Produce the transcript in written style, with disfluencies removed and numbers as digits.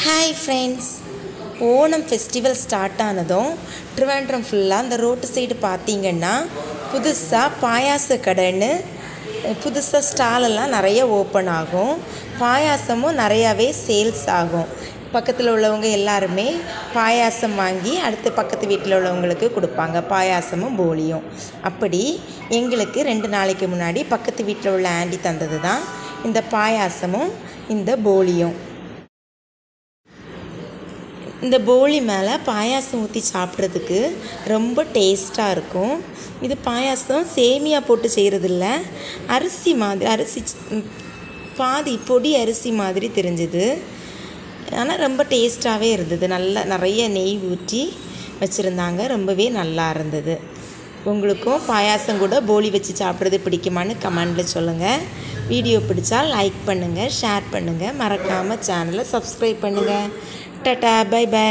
Hi friends, Onam festival start ஆனதும் ட்ரிவாண்ட்ரம் ஃபுல்லாக அந்த ரோட்டு சைடு பார்த்திங்கன்னா புதுசாக பாயாச கடைன்னு புதுசாக ஸ்டாலெல்லாம் நிறைய ஓப்பன் ஆகும். பாயாசமும் நிறையாவே சேல்ஸ் ஆகும். பக்கத்தில் உள்ளவங்க எல்லாருமே பாயாசம் வாங்கி அடுத்து பக்கத்து வீட்டில் உள்ளவங்களுக்கு கொடுப்பாங்க, பாயாசமும் போலியும். அப்படி எங்களுக்கு 2 நாளைக்கு முன்னாடி பக்கத்து வீட்டில் உள்ள ஆண்டி தந்தது தான் இந்த பாயாசமும் இந்த போலியும். இந்த போலி மேலே பாயாசம் ஊற்றி சாப்பிட்றதுக்கு ரொம்ப டேஸ்ட்டாக இருக்கும். இது பாயாசம் சேமியா போட்டு செய்கிறதில்ல, அரிசி மாதிரி, அரிசி பாதி பொடி அரிசி மாதிரி தெரிஞ்சுது. ஆனால் ரொம்ப டேஸ்ட்டாகவே இருந்தது. நிறைய நெய் ஊற்றி வச்சுருந்தாங்க, ரொம்பவே நல்லா இருந்தது. உங்களுக்கும் பாயாசம் கூட போலி வச்சு சாப்பிட்றது பிடிக்குமான்னு கமெண்டில் சொல்லுங்கள். வீடியோ பிடிச்சா லைக் பண்ணுங்கள், ஷேர் பண்ணுங்கள், மறக்காமல் சேனலை சப்ஸ்கிரைப் பண்ணுங்கள். Tata, bye by.